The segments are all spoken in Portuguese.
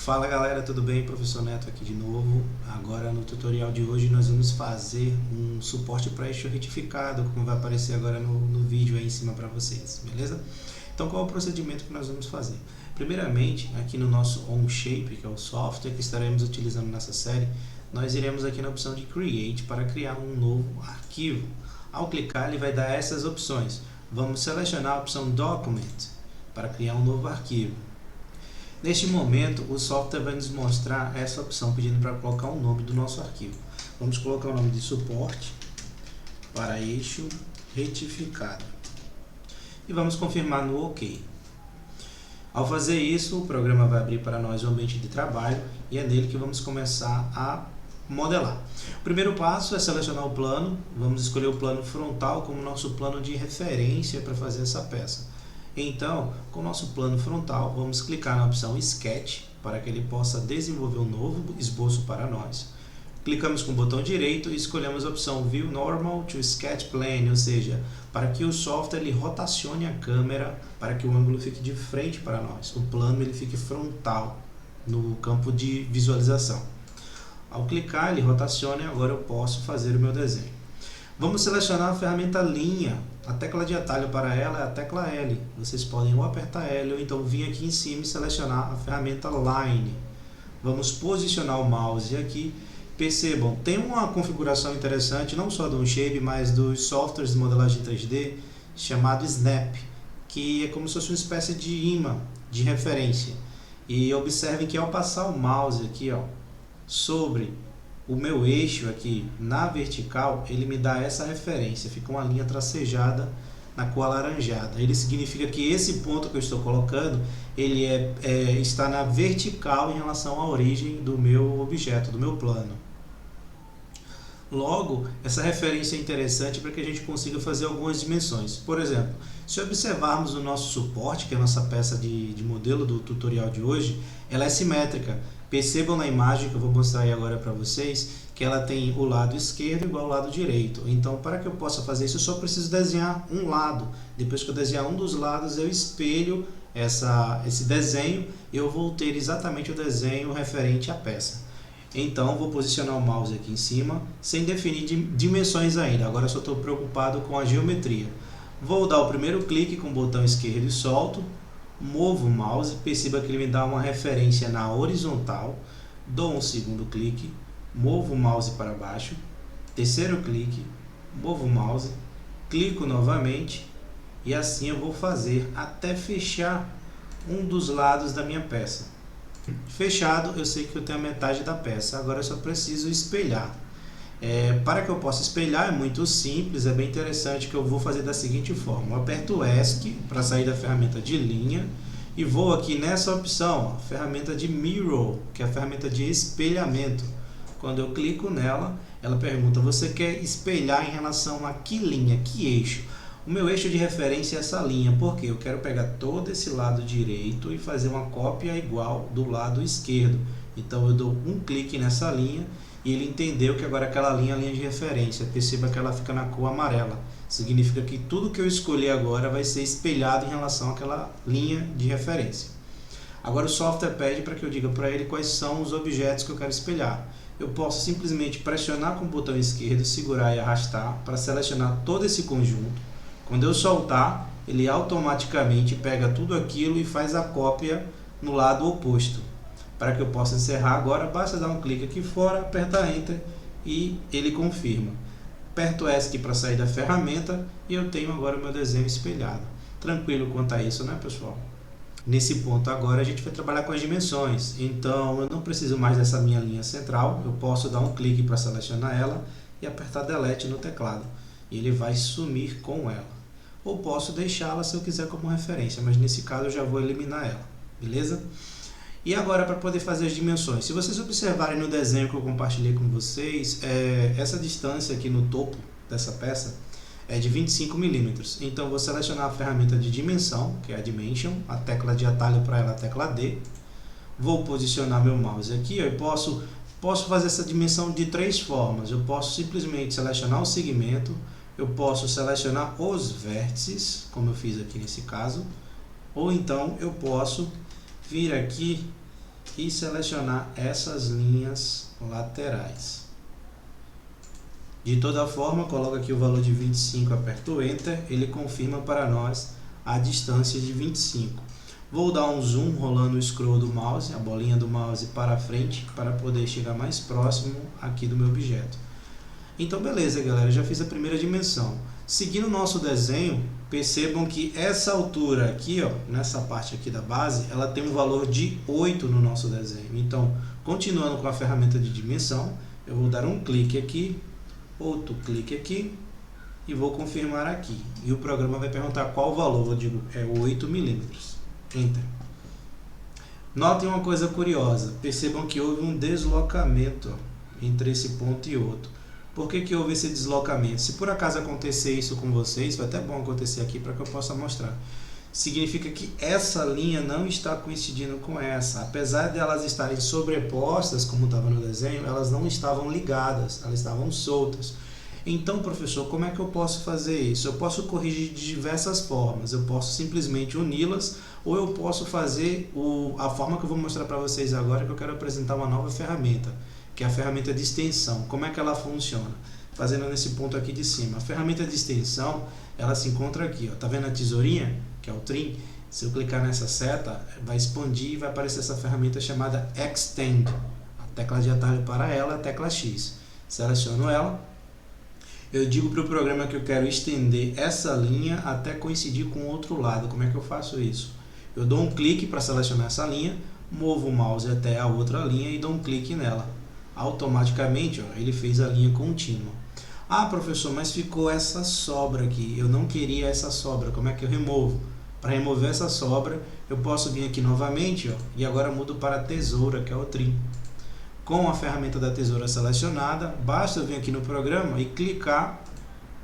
Fala galera, tudo bem? Professor Neto aqui de novo. Agora no tutorial de hoje nós vamos fazer um suporte para eixo retificado, como vai aparecer agora no vídeo aí em cima para vocês, beleza? Então qual é o procedimento que nós vamos fazer? Primeiramente, aqui no nosso OnShape, que é o software que estaremos utilizando nessa série, nós iremos aqui na opção de Create para criar um novo arquivo. Ao clicar ele vai dar essas opções. Vamos selecionar a opção Document para criar um novo arquivo. Neste momento, o software vai nos mostrar essa opção, pedindo para colocar o nome do nosso arquivo. Vamos colocar o nome de suporte para eixo retificado. E vamos confirmar no OK. Ao fazer isso, o programa vai abrir para nós o ambiente de trabalho e é nele que vamos começar a modelar. O primeiro passo é selecionar o plano. Vamos escolher o plano frontal como nosso plano de referência para fazer essa peça. Então, com o nosso plano frontal, vamos clicar na opção Sketch para que ele possa desenvolver um novo esboço para nós. Clicamos com o botão direito e escolhemos a opção View Normal to Sketch Plane, ou seja, para que o software ele rotacione a câmera para que o ângulo fique de frente para nós. O plano ele fique frontal no campo de visualização. Ao clicar, ele rotaciona e agora eu posso fazer o meu desenho. Vamos selecionar a ferramenta linha. A tecla de atalho para ela é a tecla L. Vocês podem ou apertar L ou então vir aqui em cima e selecionar a ferramenta Line. Vamos posicionar o mouse aqui. Percebam, tem uma configuração interessante, não só do OnShape, mas dos softwares de modelagem 3D, chamado Snap, que é como se fosse uma espécie de imã de referência. E observem que ao passar o mouse aqui, sobre o meu eixo aqui na vertical, ele me dá essa referência, fica uma linha tracejada na cor alaranjada. Ele significa que esse ponto que eu estou colocando, ele está na vertical em relação à origem do meu objeto, do meu plano. Logo, essa referência é interessante para que a gente consiga fazer algumas dimensões. Por exemplo, se observarmos o nosso suporte, que é a nossa peça de modelo do tutorial de hoje, ela é simétrica. Percebam na imagem que eu vou mostrar aí agora para vocês que ela tem o lado esquerdo igual ao lado direito. Então, para que eu possa fazer isso, eu só preciso desenhar um lado. Depois que eu desenhar um dos lados, eu espelho esse desenho e eu vou ter exatamente o desenho referente à peça. Então, vou posicionar o mouse aqui em cima, sem definir dimensões ainda. Agora eu só estou preocupado com a geometria. Vou dar o primeiro clique com o botão esquerdo e solto. Movo o mouse, perceba que ele me dá uma referência na horizontal. Dou um segundo clique, movo o mouse para baixo. Terceiro clique, movo o mouse, clico novamente e assim eu vou fazer até fechar um dos lados da minha peça. Fechado, eu sei que eu tenho a metade da peça, agora eu só preciso espelhar. Para que eu possa espelhar é muito simples, é bem interessante, que eu vou fazer da seguinte forma. Eu aperto o ESC para sair da ferramenta de linha e vou aqui nessa opção, a ferramenta de Mirror, que é a ferramenta de espelhamento. Quando eu clico nela, ela pergunta, você quer espelhar em relação a que linha, que eixo? O meu eixo de referência é essa linha, porque eu quero pegar todo esse lado direito e fazer uma cópia igual do lado esquerdo. Então eu dou um clique nessa linha e ele entendeu que agora aquela linha é a linha de referência. Perceba que ela fica na cor amarela. Significa que tudo que eu escolher agora vai ser espelhado em relação àquela linha de referência. Agora o software pede para que eu diga para ele quais são os objetos que eu quero espelhar. Eu posso simplesmente pressionar com o botão esquerdo, segurar e arrastar para selecionar todo esse conjunto. Quando eu soltar, ele automaticamente pega tudo aquilo e faz a cópia no lado oposto. Para que eu possa encerrar agora, basta dar um clique aqui fora, apertar Enter e ele confirma. Aperto ESC para sair da ferramenta e eu tenho agora o meu desenho espelhado. Tranquilo quanto a isso, né, pessoal? Nesse ponto agora a gente vai trabalhar com as dimensões. Então eu não preciso mais dessa minha linha central, eu posso dar um clique para selecionar ela e apertar Delete no teclado. E ele vai sumir com ela. Ou posso deixá-la se eu quiser como referência, mas nesse caso eu já vou eliminar ela, beleza? E agora para poder fazer as dimensões, se vocês observarem no desenho que eu compartilhei com vocês, essa distância aqui no topo dessa peça é de 25 milímetros. Então eu vou selecionar a ferramenta de dimensão, que é a Dimension, a tecla de atalho para ela é a tecla D. Vou posicionar meu mouse aqui, eu posso fazer essa dimensão de três formas. Eu posso simplesmente selecionar o segmento, eu posso selecionar os vértices, como eu fiz aqui nesse caso, ou então eu posso vir aqui e selecionar essas linhas laterais. De toda forma, coloco aqui o valor de 25, aperto Enter, ele confirma para nós a distância de 25. Vou dar um zoom rolando o scroll do mouse, a bolinha do mouse para frente, para poder chegar mais próximo aqui do meu objeto. Então beleza, galera, já fiz a primeira dimensão. Seguindo o nosso desenho, percebam que essa altura aqui, ó, nessa parte aqui da base, ela tem um valor de 8 no nosso desenho. Então, continuando com a ferramenta de dimensão, eu vou dar um clique aqui, outro clique aqui e vou confirmar aqui. E o programa vai perguntar qual o valor, eu digo é 8 milímetros. Enter. Notem uma coisa curiosa, percebam que houve um deslocamento entre esse ponto e outro. Por que houve esse deslocamento? Se por acaso acontecer isso com vocês, foi até bom acontecer aqui para que eu possa mostrar. Significa que essa linha não está coincidindo com essa. Apesar de elas estarem sobrepostas, como estava no desenho, elas não estavam ligadas, elas estavam soltas. Então, professor, como é que eu posso fazer isso? Eu posso corrigir de diversas formas. Eu posso simplesmente uni-las, ou eu posso fazer a forma que eu vou mostrar para vocês agora, que eu quero apresentar uma nova ferramenta, que é a ferramenta de extensão. Como é que ela funciona? Fazendo nesse ponto aqui de cima. A ferramenta de extensão, ela se encontra aqui, ó. Tá vendo a tesourinha, que é o trim? Se eu clicar nessa seta, vai expandir e vai aparecer essa ferramenta chamada Extend. A tecla de atalho para ela é a tecla X. Seleciono ela. Eu digo para o programa que eu quero estender essa linha até coincidir com o outro lado. Como é que eu faço isso? Eu dou um clique para selecionar essa linha, movo o mouse até a outra linha e dou um clique nela. Automaticamente, ó, ele fez a linha contínua. Ah, professor, mas ficou essa sobra aqui. Eu não queria essa sobra. Como é que eu removo? Para remover essa sobra, eu posso vir aqui novamente, ó, e agora mudo para a tesoura, que é o trim. Com a ferramenta da tesoura selecionada, basta eu vir aqui no programa e clicar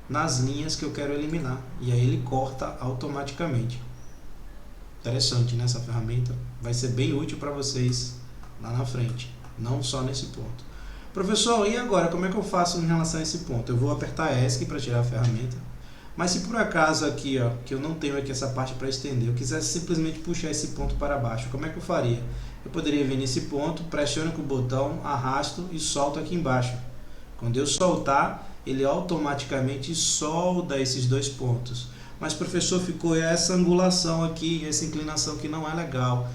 nas linhas que eu quero eliminar. E aí ele corta automaticamente. Interessante, né? Essa ferramenta vai ser bem útil para vocês lá na frente, não só nesse ponto. Professor, e agora? Como é que eu faço em relação a esse ponto? Eu vou apertar ESC para tirar a ferramenta. Mas se por acaso aqui, ó, que eu não tenho aqui essa parte para estender, eu quisesse simplesmente puxar esse ponto para baixo, como é que eu faria? Eu poderia vir nesse ponto, pressiono com o botão, arrasto e solto aqui embaixo. Quando eu soltar, ele automaticamente solda esses dois pontos. Mas professor, ficou essa angulação aqui, essa inclinação que não é legal.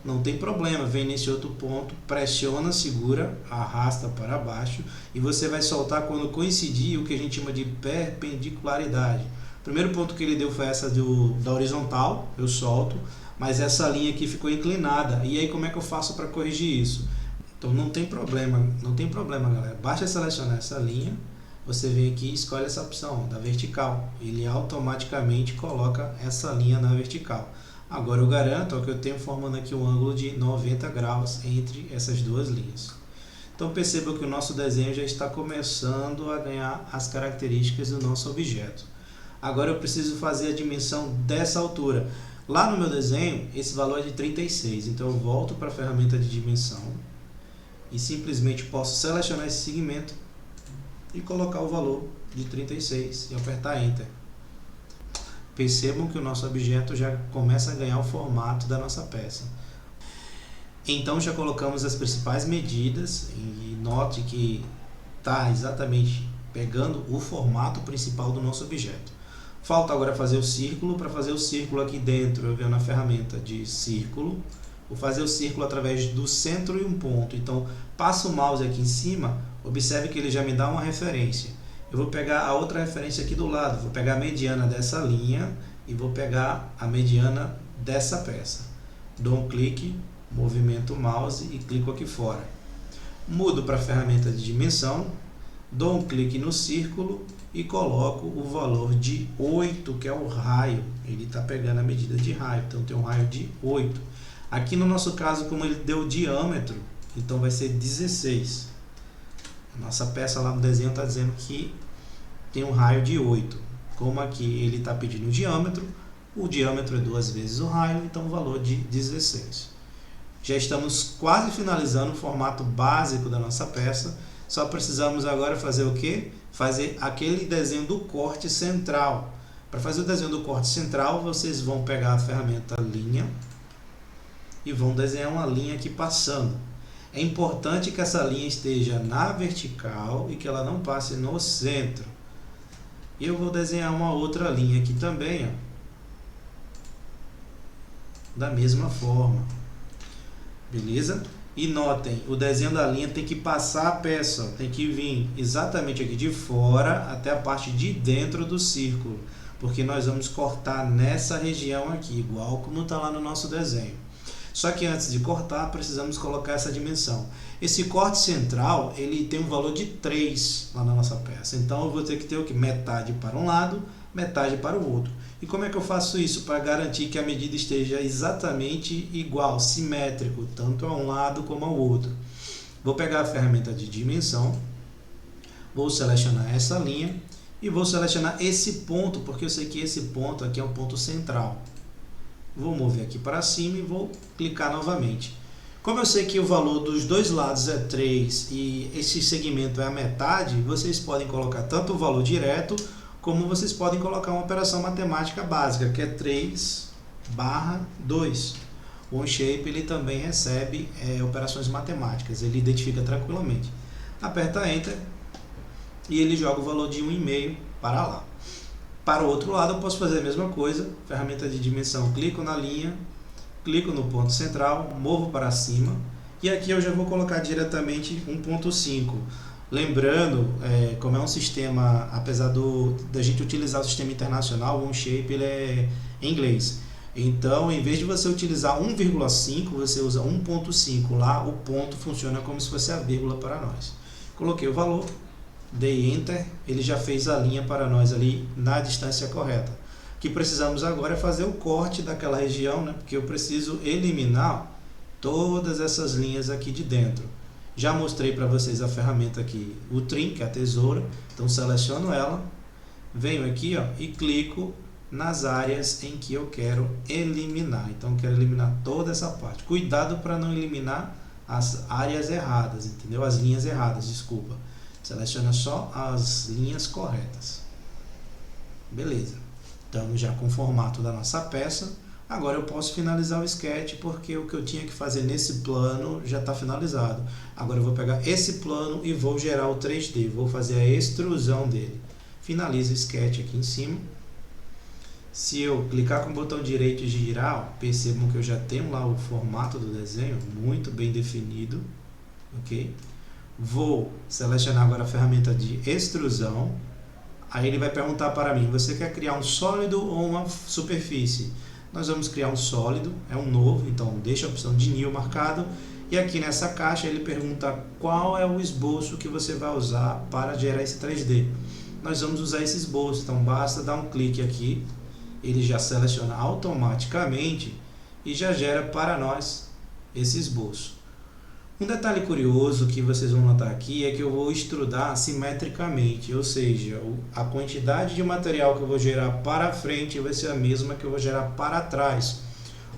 Não tem problema, vem nesse outro ponto, pressiona, segura, arrasta para baixo e você vai soltar quando coincidir o que a gente chama de perpendicularidade. O primeiro ponto que ele deu foi essa da horizontal, eu solto, mas essa linha aqui ficou inclinada. E aí como é que eu faço para corrigir isso? Então não tem problema, galera. Basta selecionar essa linha, você vem aqui e escolhe essa opção da vertical. Ele automaticamente coloca essa linha na vertical. Agora eu garanto que eu tenho formando aqui um ângulo de 90 graus entre essas duas linhas. Então perceba que o nosso desenho já está começando a ganhar as características do nosso objeto. Agora eu preciso fazer a dimensão dessa altura. Lá no meu desenho, esse valor é de 36, então eu volto para a ferramenta de dimensão e simplesmente posso selecionar esse segmento e colocar o valor de 36 e apertar Enter. Percebam que o nosso objeto já começa a ganhar o formato da nossa peça. Então já colocamos as principais medidas e note que está exatamente pegando o formato principal do nosso objeto. Falta agora fazer o círculo. Para fazer o círculo aqui dentro, eu venho na ferramenta de círculo. Vou fazer o círculo através do centro e um ponto. Então passo o mouse aqui em cima, observe que ele já me dá uma referência. Eu vou pegar a outra referência aqui do lado, vou pegar a mediana dessa linha e vou pegar a mediana dessa peça. Dou um clique, movimento o mouse e clico aqui fora. Mudo para a ferramenta de dimensão, dou um clique no círculo e coloco o valor de 8, que é o raio. Ele está pegando a medida de raio, então tem um raio de 8. Aqui no nosso caso, como ele deu o diâmetro, então vai ser 16. Nossa peça lá no desenho está dizendo que tem um raio de 8. Como aqui ele está pedindo o diâmetro é 2 vezes o raio, então o valor de 16. Já estamos quase finalizando o formato básico da nossa peça. Só precisamos agora fazer o quê? Fazer aquele desenho do corte central. Para fazer o desenho do corte central, vocês vão pegar a ferramenta linha e vão desenhar uma linha aqui passando. É importante que essa linha esteja na vertical e que ela não passe no centro. E eu vou desenhar uma outra linha aqui também, ó, da mesma forma. Beleza? E notem, o desenho da linha tem que passar a peça, ó, tem que vir exatamente aqui de fora até a parte de dentro do círculo, porque nós vamos cortar nessa região aqui, igual como está lá no nosso desenho. Só que antes de cortar, precisamos colocar essa dimensão. Esse corte central, ele tem um valor de 3 lá na nossa peça. Então, eu vou ter que ter o quê? Metade para um lado, metade para o outro. E como é que eu faço isso? Para garantir que a medida esteja exatamente igual, simétrico, tanto a um lado como ao outro. Vou pegar a ferramenta de dimensão, vou selecionar essa linha e vou selecionar esse ponto, porque eu sei que esse ponto aqui é o ponto central. Vou mover aqui para cima e vou clicar novamente. Como eu sei que o valor dos dois lados é 3 e esse segmento é a metade, vocês podem colocar tanto o valor direto, como vocês podem colocar uma operação matemática básica, que é 3/2. O Onshape ele também recebe operações matemáticas, ele identifica tranquilamente. Aperta Enter e ele joga o valor de 1,5 para lá. Para o outro lado eu posso fazer a mesma coisa, ferramenta de dimensão, clico na linha, clico no ponto central, movo para cima e aqui eu já vou colocar diretamente 1,5. Lembrando, como é um sistema, apesar da gente utilizar o sistema internacional, o Onshape ele é em inglês. Então, em vez de você utilizar 1,5, você usa 1,5. Lá o ponto funciona como se fosse a vírgula para nós. Coloquei o valor, dei Enter, ele já fez a linha para nós ali na distância correta. O que precisamos agora é fazer o corte daquela região, né? Porque eu preciso eliminar todas essas linhas aqui de dentro. Já mostrei para vocês a ferramenta aqui, o Trim, que é a tesoura. Então seleciono ela, venho aqui, ó, e clico nas áreas em que eu quero eliminar. Então eu quero eliminar toda essa parte. Cuidado para não eliminar as áreas erradas, entendeu? As linhas erradas, desculpa. Seleciona só as linhas corretas. Beleza. Estamos já com o formato da nossa peça. Agora eu posso finalizar o sketch, porque o que eu tinha que fazer nesse plano já está finalizado. Agora eu vou pegar esse plano e vou gerar o 3D. Vou fazer a extrusão dele. Finalizo o sketch aqui em cima. Se eu clicar com o botão direito e girar, ó, percebam que eu já tenho lá o formato do desenho muito bem definido. Ok? Vou selecionar agora a ferramenta de extrusão. Aí ele vai perguntar para mim, você quer criar um sólido ou uma superfície? Nós vamos criar um sólido, é um novo, então deixa a opção de New marcado. E aqui nessa caixa ele pergunta qual é o esboço que você vai usar para gerar esse 3D. Nós vamos usar esse esboço, então basta dar um clique aqui, ele já seleciona automaticamente e já gera para nós esse esboço. Um detalhe curioso que vocês vão notar aqui é que eu vou extrudar simetricamente, ou seja, a quantidade de material que eu vou gerar para frente vai ser a mesma que eu vou gerar para trás.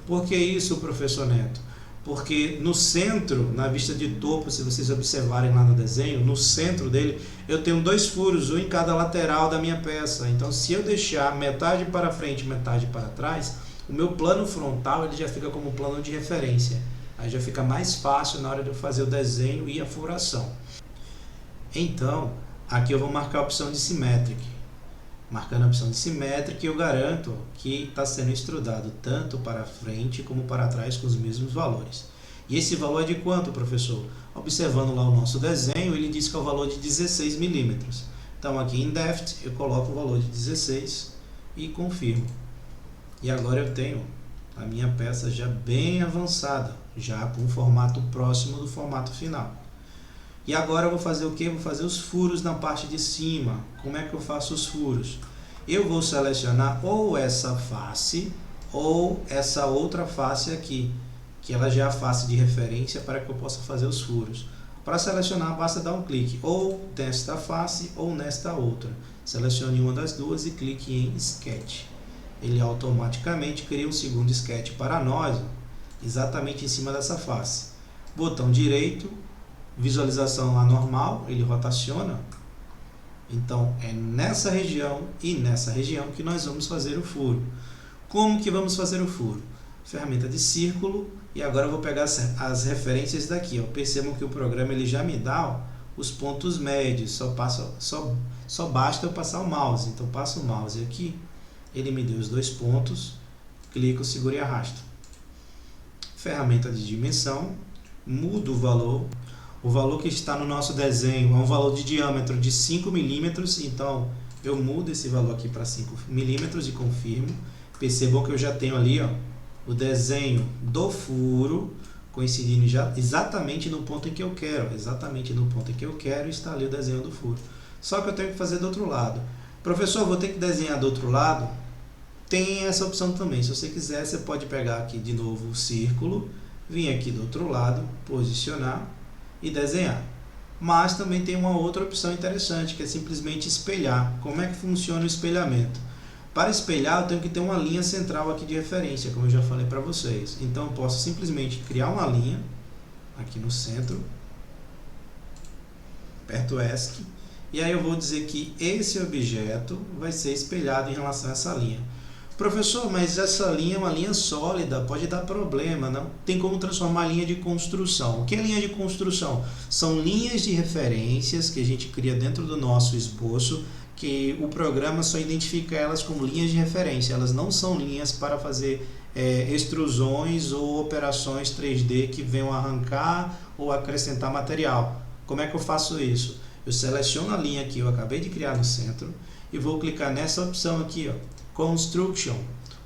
Por que isso, professor Neto? Porque no centro, na vista de topo, se vocês observarem lá no desenho, no centro dele, eu tenho 2 furos, um em cada lateral da minha peça. Então, se eu deixar metade para frente e metade para trás, o meu plano frontal ele já fica como plano de referência. Aí já fica mais fácil na hora de eu fazer o desenho e a furação. Então, aqui eu vou marcar a opção de Symmetric. Marcando a opção de Symmetric, eu garanto que está sendo extrudado tanto para frente como para trás com os mesmos valores. E esse valor é de quanto, professor? Observando lá o nosso desenho, ele diz que é o valor de 16 milímetros. Então, aqui em Depth, eu coloco o valor de 16 e confirmo. E agora eu tenho a minha peça já bem avançada, já com um formato próximo do formato final. E agora eu vou fazer o que? Vou fazer os furos na parte de cima. Como é que eu faço os furos? Eu vou selecionar ou essa face ou essa outra face aqui, que ela já é a face de referência para que eu possa fazer os furos. Para selecionar, basta dar um clique ou nesta face ou nesta outra. Selecione uma das duas e clique em Sketch. Ele automaticamente cria um segundo sketch para nós, exatamente em cima dessa face. Botão direito, visualização anormal, ele rotaciona. Então é nessa região e nessa região que nós vamos fazer o furo. Como que vamos fazer o furo? Ferramenta de círculo E agora eu vou pegar as referências daqui. Ó. Percebam que o programa ele já me dá ó, os pontos médios. Só basta eu passar o mouse. Então, passo o mouse aqui. Ele me deu os 2 pontos. Clico, seguro e arrasto. Ferramenta de dimensão. Mudo o valor. O valor que está no nosso desenho é um valor de diâmetro de 5 milímetros. Então, eu mudo esse valor aqui para 5 milímetros e confirmo. Percebam que eu já tenho ali ó, o desenho do furo coincidindo já exatamente no ponto em que eu quero. Exatamente no ponto em que eu quero está ali o desenho do furo. Só que eu tenho que fazer do outro lado. Professor, vou ter que desenhar do outro lado? Tem essa opção também. Se você quiser, você pode pegar aqui de novo o círculo, vir aqui do outro lado, posicionar e desenhar. Mas também tem uma outra opção interessante, que é simplesmente espelhar. Como é que funciona o espelhamento? Para espelhar, eu tenho que ter uma linha central aqui de referência, como eu já falei para vocês. Então, eu posso simplesmente criar uma linha aqui no centro, aperto ESC, e aí eu vou dizer que esse objeto vai ser espelhado em relação a essa linha. Professor, mas essa linha é uma linha sólida, pode dar problema, não? Tem como transformar a linha de construção. O que é linha de construção? São linhas de referências que a gente cria dentro do nosso esboço, que o programa só identifica elas como linhas de referência. Elas não são linhas para fazer extrusões ou operações 3D que venham arrancar ou acrescentar material. Como é que eu faço isso? Eu seleciono a linha que eu acabei de criar no centro e vou clicar nessa opção aqui, ó, Construction.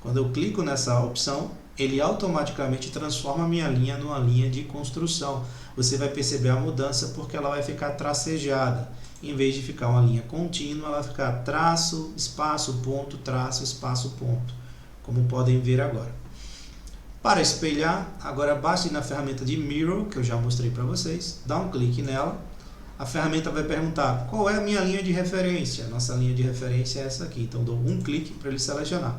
Quando eu clico nessa opção, ele automaticamente transforma a minha linha numa linha de construção. Você vai perceber a mudança porque ela vai ficar tracejada. Em vez de ficar uma linha contínua, ela vai ficar traço, espaço, ponto, traço, espaço, ponto. Como podem ver agora. Para espelhar, agora basta ir na ferramenta de Mirror, que eu já mostrei para vocês. Dá um clique nela. A ferramenta vai perguntar qual é a minha linha de referência. Nossa linha de referência é essa aqui. Então, dou um clique para ele selecionar.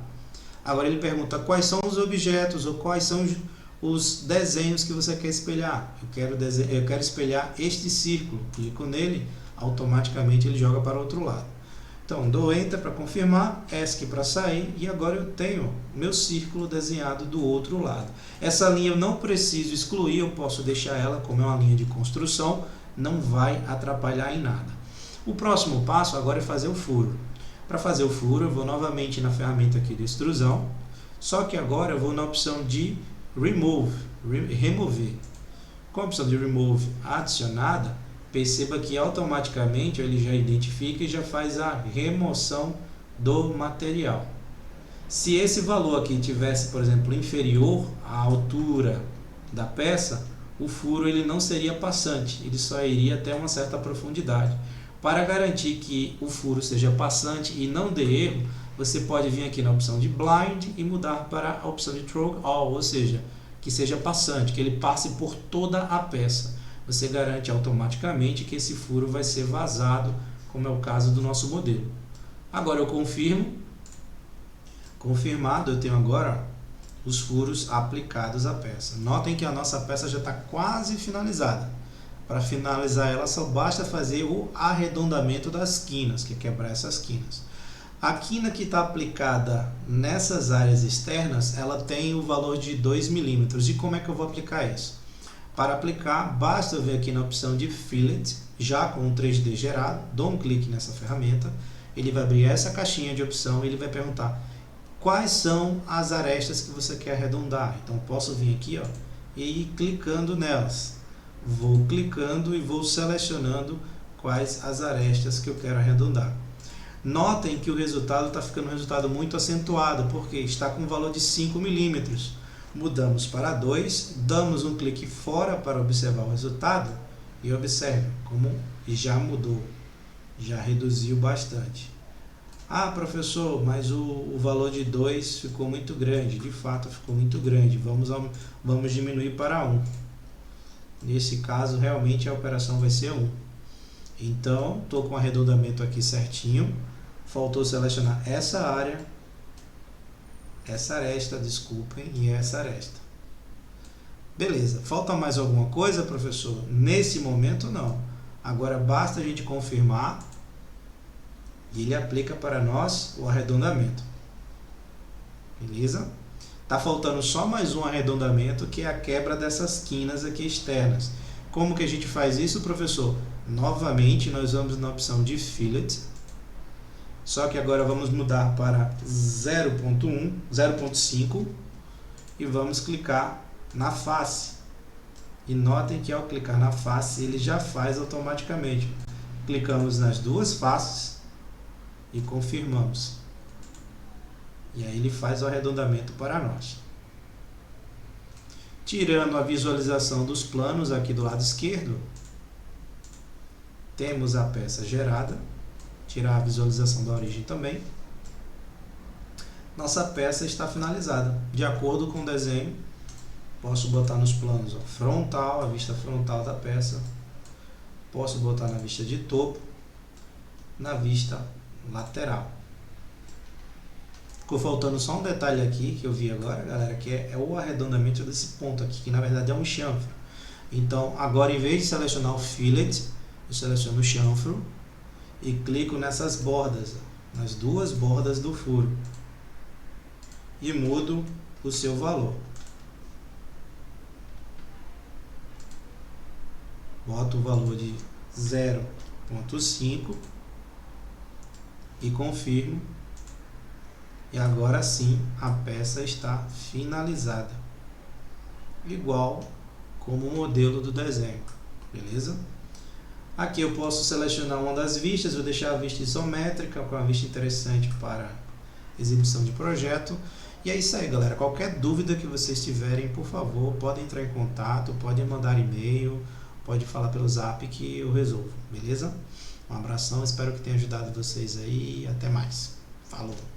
Agora ele pergunta quais são os objetos ou quais são os desenhos que você quer espelhar. Eu quero espelhar este círculo. Clico nele, automaticamente ele joga para o outro lado. Então, dou Enter para confirmar, ESC para sair, e agora eu tenho meu círculo desenhado do outro lado. Essa linha eu não preciso excluir, eu posso deixar ela como é uma linha de construção, não vai atrapalhar em nada. O próximo passo agora é fazer o furo. Para fazer o furo, eu vou novamente na ferramenta aqui de extrusão, só que agora eu vou na opção de remover. Com a opção de Remove adicionada, perceba que automaticamente ele já identifica e já faz a remoção do material. Se esse valor aqui tivesse, por exemplo, inferior à altura da peça, o furo ele não seria passante, ele só iria até uma certa profundidade. Para garantir que o furo seja passante e não dê erro, você pode vir aqui na opção de Blind e mudar para a opção de Through All, ou seja, que seja passante, que ele passe por toda a peça. Você garante automaticamente que esse furo vai ser vazado, como é o caso do nosso modelo. Agora eu confirmo. Confirmado, eu tenho agora os furos aplicados à peça. Notem que a nossa peça já está quase finalizada. Para finalizar ela, só basta fazer o arredondamento das quinas, que é quebrar essas quinas. A quina que está aplicada nessas áreas externas, ela tem o valor de 2 milímetros. E como é que eu vou aplicar isso? Para aplicar, basta eu vir aqui na opção de Fillet, já com o 3D gerado, dou um clique nessa ferramenta, ele vai abrir essa caixinha de opção e ele vai perguntar quais são as arestas que você quer arredondar. Então, posso vir aqui ó, e ir clicando nelas. Vou clicando e vou selecionando quais as arestas que eu quero arredondar. Notem que o resultado está ficando um resultado muito acentuado, porque está com um valor de 5 milímetros. Mudamos para 2, damos um clique fora para observar o resultado e observe como já mudou, já reduziu bastante. Ah, professor, mas o valor de 2 ficou muito grande. De fato, ficou muito grande. Vamos diminuir para 1. Nesse caso, realmente a operação vai ser 1. Então, estou com o arredondamento aqui certinho. Faltou selecionar essa área, essa aresta, desculpem, e essa aresta. Beleza. Falta mais alguma coisa, professor? Nesse momento, não. Agora, basta a gente confirmar e ele aplica para nós o arredondamento. Beleza? Tá faltando só mais um arredondamento, que é a quebra dessas quinas aqui externas. Como que a gente faz isso, professor? Novamente, nós vamos na opção de Fillet, só que agora vamos mudar para 0.1, 0.5 e vamos clicar na face. E notem que ao clicar na face, ele já faz automaticamente. Clicamos nas duas faces e confirmamos. E aí ele faz o arredondamento para nós. Tirando a visualização dos planos aqui do lado esquerdo, temos a peça gerada. Tirar a visualização da origem também. Nossa peça está finalizada. De acordo com o desenho, posso botar nos planos frontal, a vista frontal da peça. Posso botar na vista de topo, na vista lateral. Ficou faltando só um detalhe aqui que eu vi agora, galera, que é o arredondamento desse ponto aqui, que na verdade é um chanfro. Então, agora em vez de selecionar o fillet, eu seleciono o chanfro e clico nessas bordas, nas duas bordas do furo, e mudo o seu valor. Boto o valor de 0.5 e confirmo. E agora sim a peça está finalizada, igual como o modelo do desenho, beleza? Aqui eu posso selecionar uma das vistas, vou deixar a vista isométrica, com a vista interessante para exibição de projeto. E é isso aí, galera. Qualquer dúvida que vocês tiverem, por favor, podem entrar em contato, podem mandar e-mail, pode falar pelo zap que eu resolvo, beleza? Um abração, espero que tenha ajudado vocês aí e até mais. Falou!